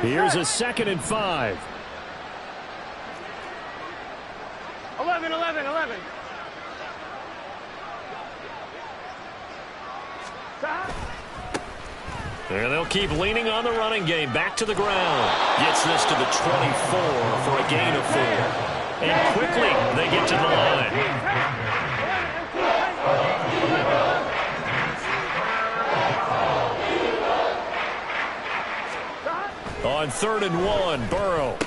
Here's a 2nd and 5. 11, 11, 11. And they'll keep leaning on the running game. Back to the ground. Gets this to the 24 for a gain of 4. And quickly they get to the line. On 3rd and 1, Burrow.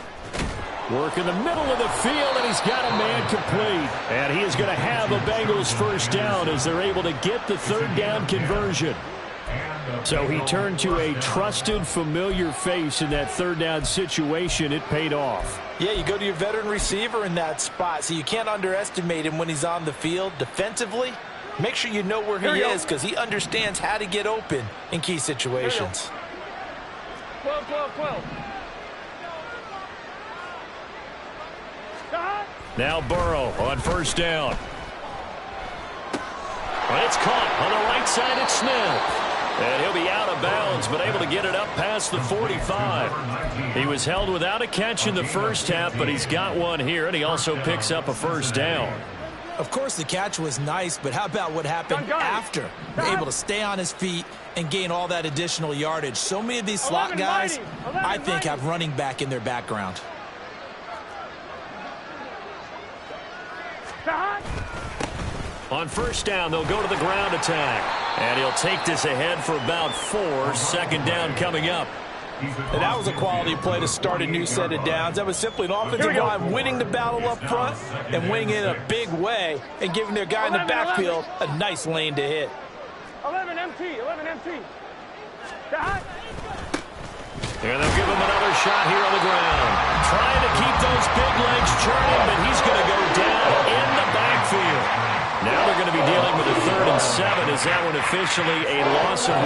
Work in the middle of the field, and he's got a man complete. And he is going to have a Bengals first down as they're able to get the 3rd down conversion. So he turned to a trusted, familiar face in that 3rd down situation. It paid off. Yeah, you go to your veteran receiver in that spot, so you can't underestimate him when he's on the field defensively. Make sure you know where he is because he understands how to get open in key situations. 12, 12, 12. Now Burrow on 1st down. And it's caught on the right side. It's Smith. And he'll be out of bounds, but able to get it up past the 45. He was held without a catch in the first half, but he's got one here, and he also picks up a 1st down. Of course, the catch was nice, but how about what happened after? Able to stay on his feet and gain all that additional yardage. So many of these slot guys, I think, have running back in their background. On 1st down, they'll go to the ground attack. And he'll take this ahead for about 4. 2nd down coming up. And that was a quality play to start a new set of downs. That was simply an offensive line winning the battle up front and winning it in a big way and giving their guy in the backfield a nice lane to hit. 11 MT, 11 MT. And they'll give him another shot here on the ground. Trying to keep those big legs churning, but he's going to go down in the backfield. Now they're going to be dealing with a 3rd and 7. Is that one officially a loss of 1?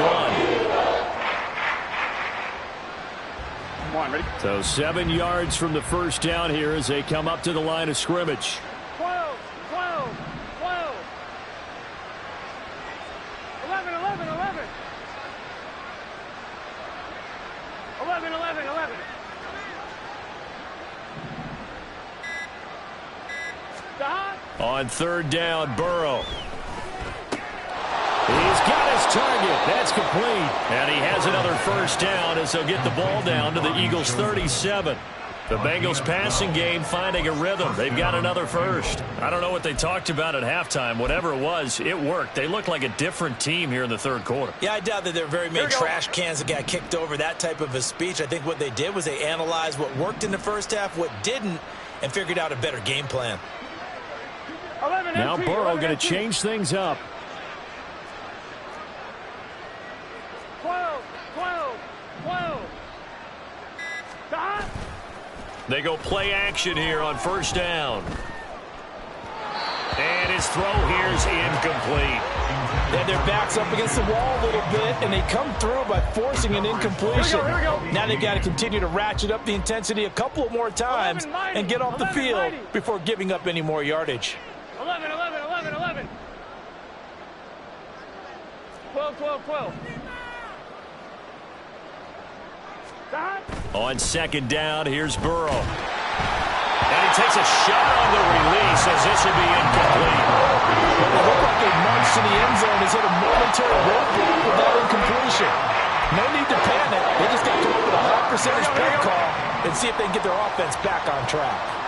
Come on, ready? So 7 yards from the 1st down here as they come up to the line of scrimmage. 12, 12, 12. 11, 11, 11. 11, 11, 11. On 3rd down, Burrow. He's got his target. That's complete. And he has another 1st down as they'll get the ball down to the Eagles' 37. The Bengals passing game finding a rhythm. They've got another 1st. I don't know what they talked about at halftime. Whatever it was, it worked. They look like a different team here in the 3rd quarter. Yeah, I doubt that there are very many trash cans that got kicked over, that type of a speech. I think what they did was they analyzed what worked in the first half, what didn't, and figured out a better game plan. Now Burrow going to change things up. 12, 12, 12. They go play action here on 1st down. And his throw here's incomplete. And their backs up against the wall a little bit, and they come through by forcing an incompletion. Here we go. Now they've got to continue to ratchet up the intensity a couple more times and get off the field before giving up any more yardage. 11, 11, 11, 11. 12, 12, 12. On 2nd down, here's Burrow. And he takes a shot on the release as this will be incomplete. It looked like a march to the end zone has hit a momentary roadblock with that incompletion. No need to panic. They just got to come up with a high percentage play call and see if they can get their offense back on track.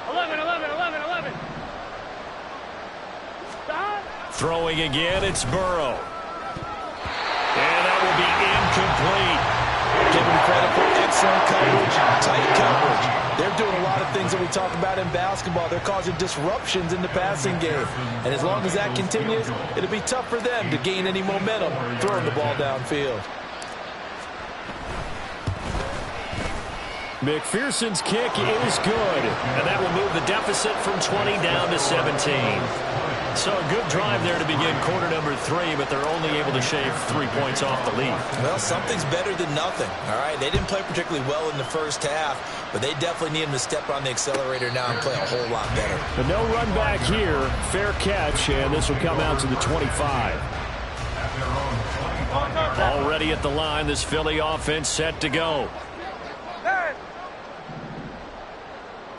11, 11, 11, 11. Throwing again, it's Burrow. And that will be incomplete. Give him credit for excellent coverage, tight coverage. They're doing a lot of things that we talk about in basketball. They're causing disruptions in the passing game. And as long as that continues, it'll be tough for them to gain any momentum throwing the ball downfield. McPherson's kick is good. And that will move the deficit from 20 down to 17. So a good drive there to begin quarter number 3, but they're only able to shave 3 points off the lead. Well, something's better than nothing, all right? They didn't play particularly well in the first half, but they definitely need them to step on the accelerator now and play a whole lot better. But no run back here. Fair catch, and this will come out to the 25. Already at the line, this Philly offense set to go.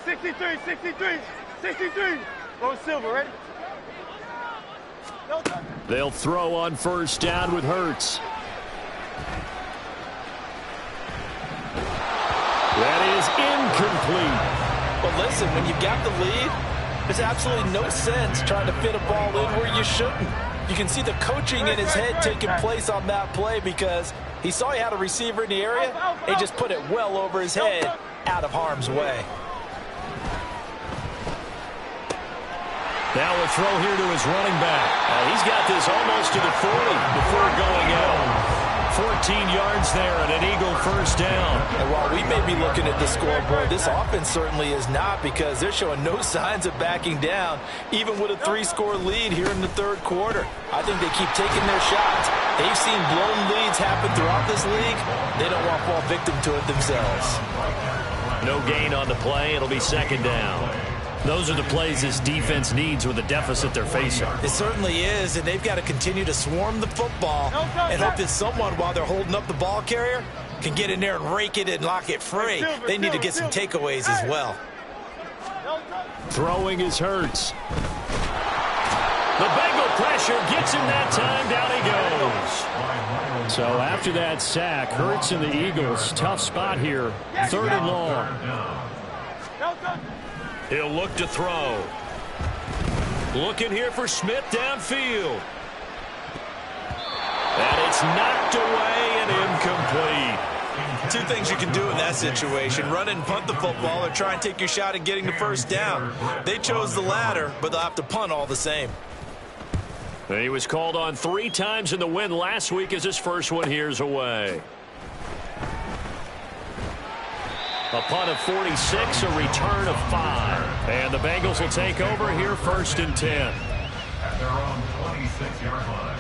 63, 63, 63. Go Silver, ready? They'll throw on first down with Hurts. That is incomplete. But listen, when you've got the lead, there's absolutely no sense trying to fit a ball in where you shouldn't. You can see the coaching in his head taking place on that play because he saw he had a receiver in the area. He just put it well over his head, out of harm's way. Now a throw here to his running back. He's got this almost to the 40 before going out. 14 yards there and an Eagle first down. And while we may be looking at the scoreboard, this offense certainly is not because they're showing no signs of backing down, even with a 3-score lead here in the third quarter. I think they keep taking their shots. They've seen blown leads happen throughout this league. They don't want to fall victim to it themselves. No gain on the play. It'll be second down. Those are the plays this defense needs with the deficit they're facing. It certainly is, and they've got to continue to swarm the football and hope that someone, while they're holding up the ball carrier, can get in there and rake it and lock it free. They need to get some takeaways as well. Throwing is Hurts. The Bengal pressure gets him that time. Down he goes. So after that sack, Hurts and the Eagles, tough spot here. 3rd and long. He'll look to throw. Looking here for Smith downfield. And it's knocked away and incomplete. Two things you can do in that situation: run and punt the football, or try and take your shot at getting the first down. They chose the latter, but they'll have to punt all the same. He was called on 3 times in the win last week as his first one here's away. A punt of 46, a return of 5. And the Bengals will take over here 1st and 10. At their own 26-yard line.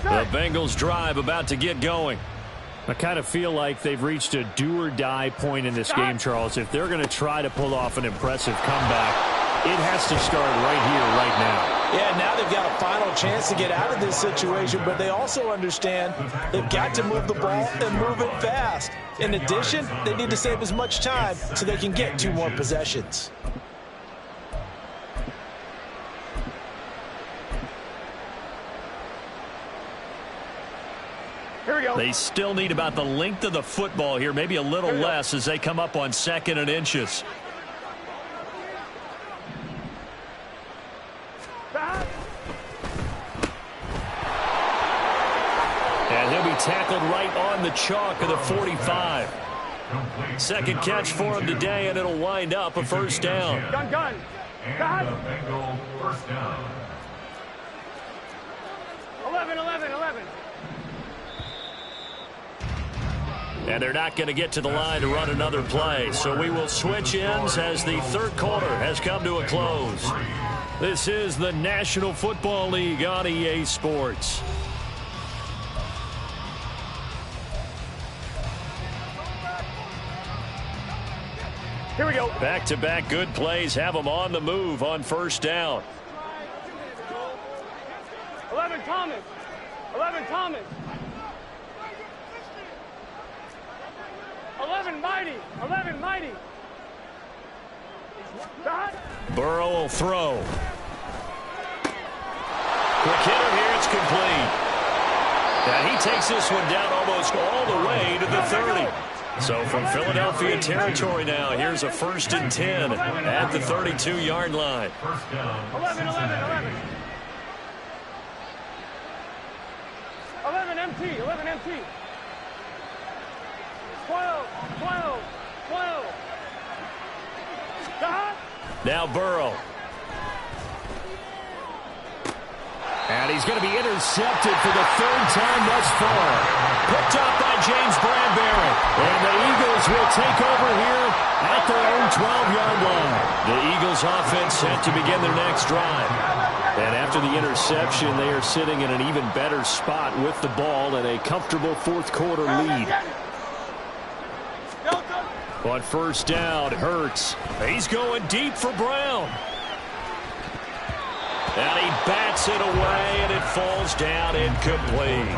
The Bengals drive about to get going. I kind of feel like they've reached a do-or-die point in this game, Charles. If they're going to try to pull off an impressive comeback, it has to start right here, right now. Yeah, now they've got a final chance to get out of this situation, but they also understand they've got to move the ball and move it fast. In addition, they need to save as much time so they can get 2 more possessions. Here we go. They still need about the length of the football here, maybe a little less as they come up on 2nd and inches. And he'll be tackled right on the chalk of the 45. Second catch for him today, and it'll wind up a first down. Gun. And the Bengal first down. 11. And they're not going to get to the line to run another play. So we will switch ends as the third quarter has come to a close. This is the National Football League on EA Sports. Here we go. Back-to-back good plays have them on the move on first down. 11 Thomas. 11 Thomas. 11 Mighty. 11 Mighty. God. Burrow will throw. Quick hitter here, it's complete. And he takes this one down almost all the way to the 30. So from Philadelphia territory now, here's a 1st and 10 at the 32-yard line. 11 MT. 11 MT. 12. God. Now Burrow. And he's going to be intercepted for the third time thus far. Picked up by James Bradbury. And the Eagles will take over here at their own 12-yard line. The Eagles offense set to begin their next drive. And after the interception, they are sitting in an even better spot with the ball and a comfortable fourth-quarter lead. On first down, Hurts. He's going deep for Brown. And he bats it away, and it falls down incomplete.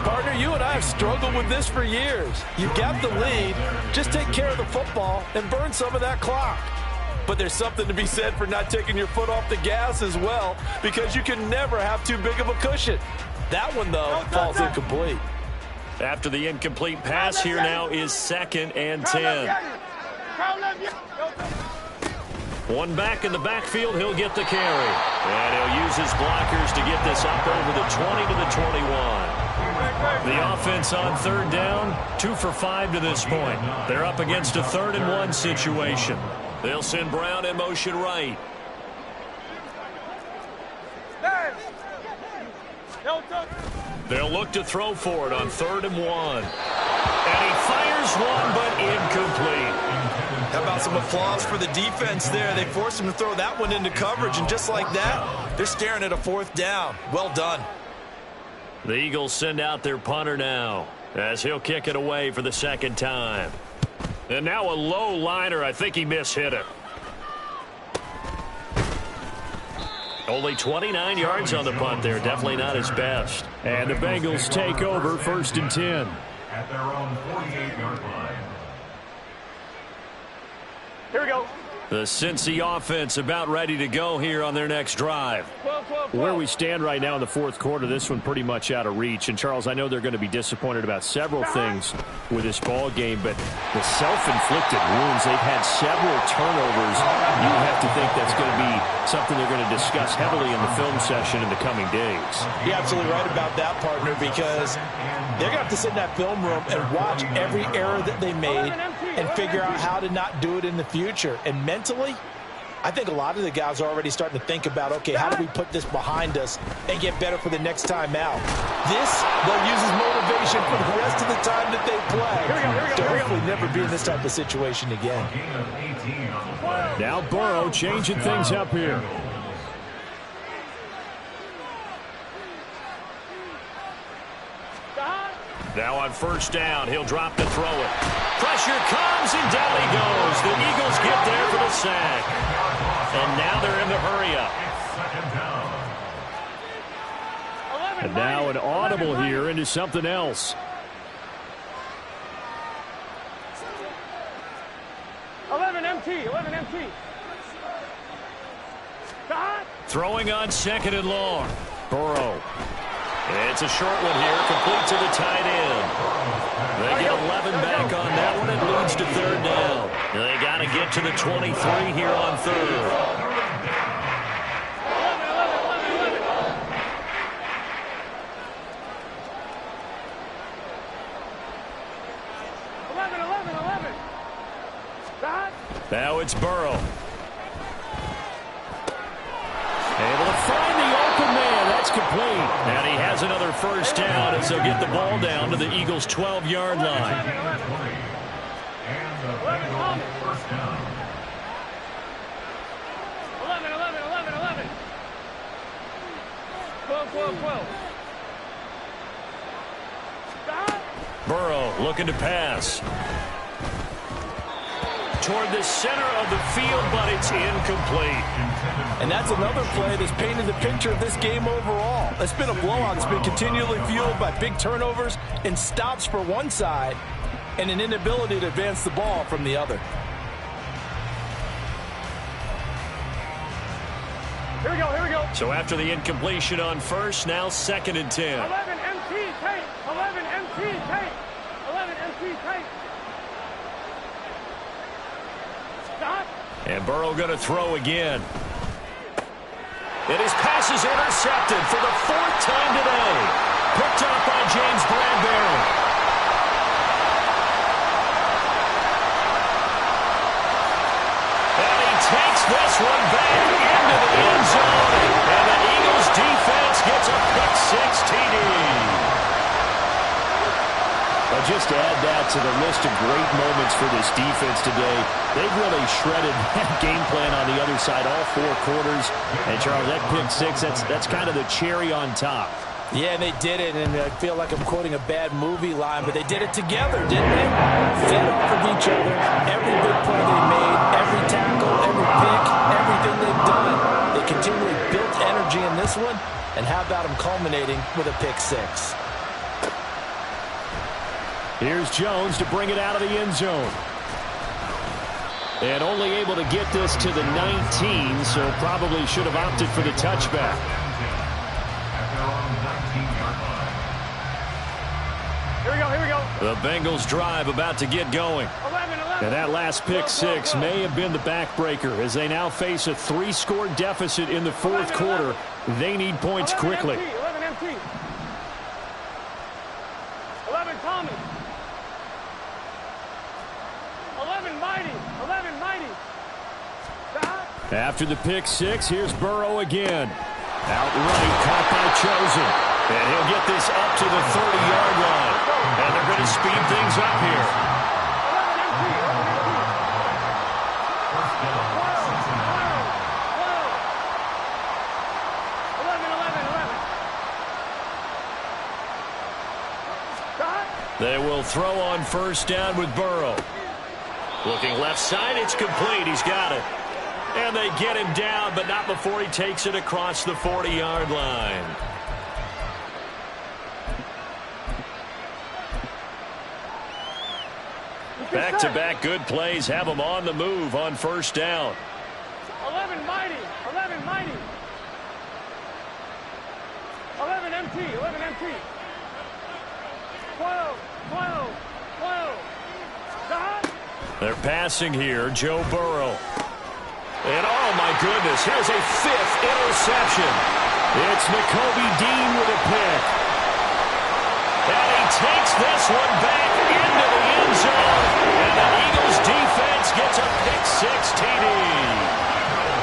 Partner, you and I have struggled with this for years. You've got the lead. Just take care of the football and burn some of that clock. But there's something to be said for not taking your foot off the gas as well, because you can never have too big of a cushion. That one, though, falls incomplete. After the incomplete pass, here now is 2nd and 10. One back in the backfield, he'll get the carry. And he'll use his blockers to get this up over the 20 to the 21. The offense on third down, 2 for 5 to this point. They're up against a 3rd and 1 situation. They'll send Brown in motion right. They'll look to throw for it on 3rd and 1. And he fires one, but incomplete. How about some applause for the defense there? They forced him to throw that one into coverage, and just like that, they're staring at a 4th down. Well done. The Eagles send out their punter now, as he'll kick it away for the 2nd time. And now a low liner. I think he mishit it. Only 29 yards on the punt there. Definitely not his best. And the Bengals take over 1st and 10. At their own 48-yard line. Here we go. The Cincy offense about ready to go here on their next drive. Where we stand right now in the 4th quarter, this one pretty much out of reach. And, Charles, I know they're going to be disappointed about several things with this ball game, but the self-inflicted wounds, they've had several turnovers. You have to think that's going to be something they're going to discuss heavily in the film session in the coming days. You're absolutely right about that, partner, because they're going to have to sit in that film room and watch every error that they made and figure out how to not do it in the future. And mentally, I think a lot of the guys are already starting to think about, okay, how do we put this behind us and get better for the next time out? This, they'll use as motivation for the rest of the time that they play to hopefully never be in this type of situation again. Now Burrow changing things up here. Now on first down, he'll drop to throw it. Pressure comes, and down he goes. The Eagles get there for the sack. And now they're in the hurry-up. And now an audible here into something else. 11 MT. Throwing on 2nd and long. Burrow. It's a short one here, complete to the tight end. They get 11 back on that one. It leads to 3rd down. They got to get to the 23 here on 3rd. Now it's Burrow. Able to find the open man. That's complete. And he has another first down as they'll get the ball down to the Eagles' 12-yard line. And the Bengals first down. 11. 12. Burrow looking to pass. Toward the center of the field, but it's incomplete. And that's another play that's painted the picture of this game overall. It's been a blowout. It's been continually fueled by big turnovers and stops for one side and an inability to advance the ball from the other. Here we go. So after the incompletion on first, now 2nd and 10. 11 MT tape. 11 MT tape. Stop. And Burrow going to throw again. And his pass is intercepted for the 4th time today. Picked up by James Bradbury. And he takes this one back into the end zone. And the Eagles defense gets just to add that to the list of great moments for this defense today. They've really shredded that game plan on the other side all 4 quarters. And, Charles, that pick 6, that's kind of the cherry on top. Yeah, and they did it, and I feel like I'm quoting a bad movie line, but they did it together, didn't they? Fed off of each other, every big play they made, every tackle, every pick, everything they've done. They continually built energy in this one, and how about them culminating with a pick 6? Here's Jones to bring it out of the end zone. And only able to get this to the 19, so probably should have opted for the touchback. Here we go, here we go. The Bengals drive about to get going. 11. And that last pick 6 may have been the backbreaker as they now face a 3-score deficit in the 4th quarter. They need points quickly. 11 MT. 11 Tommy. 11 Mighty. 11 Mighty. Stop. After the pick 6, here's Burrow again. Outright caught by Chosen. And he'll get this up to the 30-yard line. And they're going to speed things up here. 11 MT. 11 MT. 11. They will throw on first down with Burrow. Looking left side, it's complete. He's got it. And they get him down, but not before he takes it across the 40-yard line. Back-to-back good plays have them on the move on first down. 11 Mighty. 11 Mighty. 11 MT. 11 MT. 12. 12. 12. Stop. They're passing here, Joe Burrow. And oh my goodness, here's a 5th interception. It's Nakobe Dean with a pick. And he takes this one back into the end zone. And the Eagles defense gets a pick 6 TD.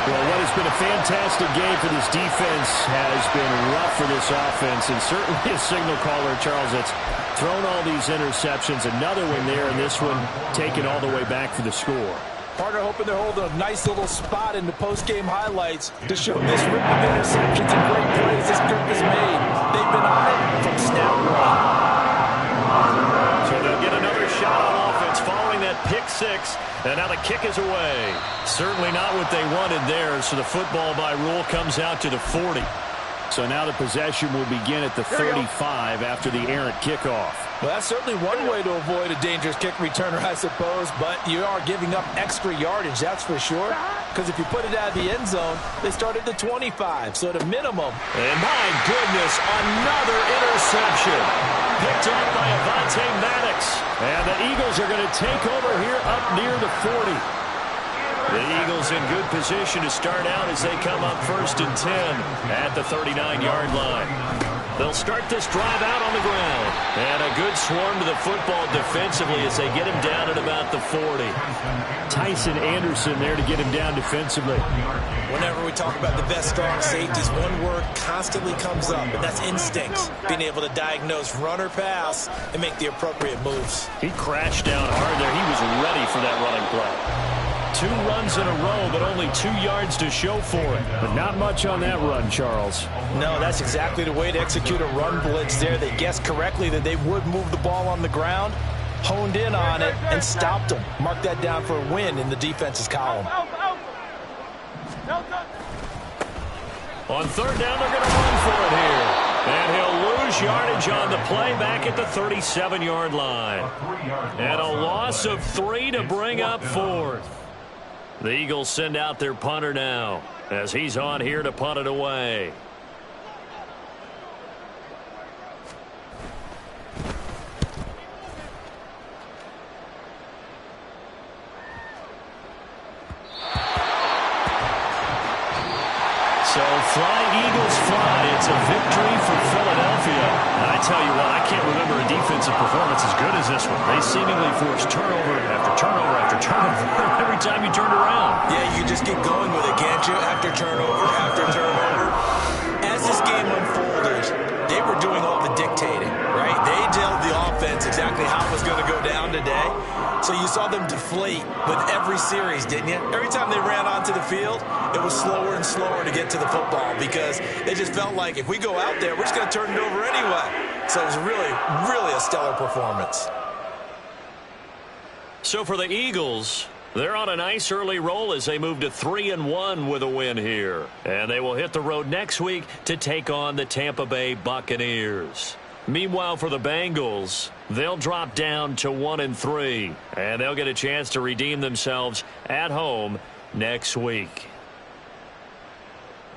Well, what has been a fantastic game for this defense has been rough for this offense, and certainly a signal caller, Charles, that's thrown all these interceptions. Another one there, and this one taken all the way back for the score. Partner hoping they're holding a nice little spot in the post-game highlights to show this rip of interceptions and great plays this group has made. They've been on it from snap one. So they'll get another shot on offense following that pick 6, and now the kick is away. Certainly not what they wanted there, so the football by rule comes out to the 40. So now the possession will begin at the 35 after the errant kickoff. Well, that's certainly one way to avoid a dangerous kick returner, I suppose, but you are giving up extra yardage, that's for sure, because if you put it out of the end zone, they start at the 25, so at a minimum. And my goodness, another interception. Picked up by Avonte Maddox. And the Eagles are going to take over here up near the 40. The Eagles in good position to start out as they come up 1st and 10 at the 39-yard line. They'll start this drive out on the ground. And a good swarm to the football defensively as they get him down at about the 40. Tyson Anderson there to get him down defensively. Whenever we talk about the best strong safeties, one word constantly comes up, and that's instincts. Being able to diagnose run or pass and make the appropriate moves. He crashed down hard there. He was ready for that running play. 2 runs in a row, but only 2 yards to show for it. But not much on that run, Charles. No, that's exactly the way to execute a run blitz there. They guessed correctly that they would move the ball on the ground, honed in on it, and stopped them. Mark that down for a win in the defense's column. On 3rd down, they're going to run for it here. And he'll lose yardage on the play back at the 37-yard line. And a loss of 3 to bring up 4th. The Eagles send out their punter now as he's on here to punt it away. So fly, Eagles, fly. It's a victory for Philadelphia. And I tell you what, I can't remember a defensive performance as good as this one. They seemingly forced turnover after turnover after turnover every time you turned around. Yeah, you just get going with it, can't you? After turnover, after turnover. As this game unfolded, they were doing all the dictating, right? They told the offense exactly how it was So you saw them deflate with every series, didn't you? Every time they ran onto the field, it was slower and slower to get to the football because they just felt like if we go out there, we're just going to turn it over anyway. So it was really, really a stellar performance. So for the Eagles, they're on a nice early roll as they move to 3-1 with a win here. And they will hit the road next week to take on the Tampa Bay Buccaneers. Meanwhile, for the Bengals, they'll drop down to 1-3. And they'll get a chance to redeem themselves at home next week.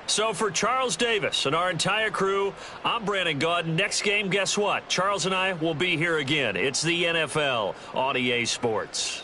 So for Charles Davis and our entire crew, I'm Brandon Gaudin. Next game, guess what? Charles and I will be here again. It's the NFL on EA Sports.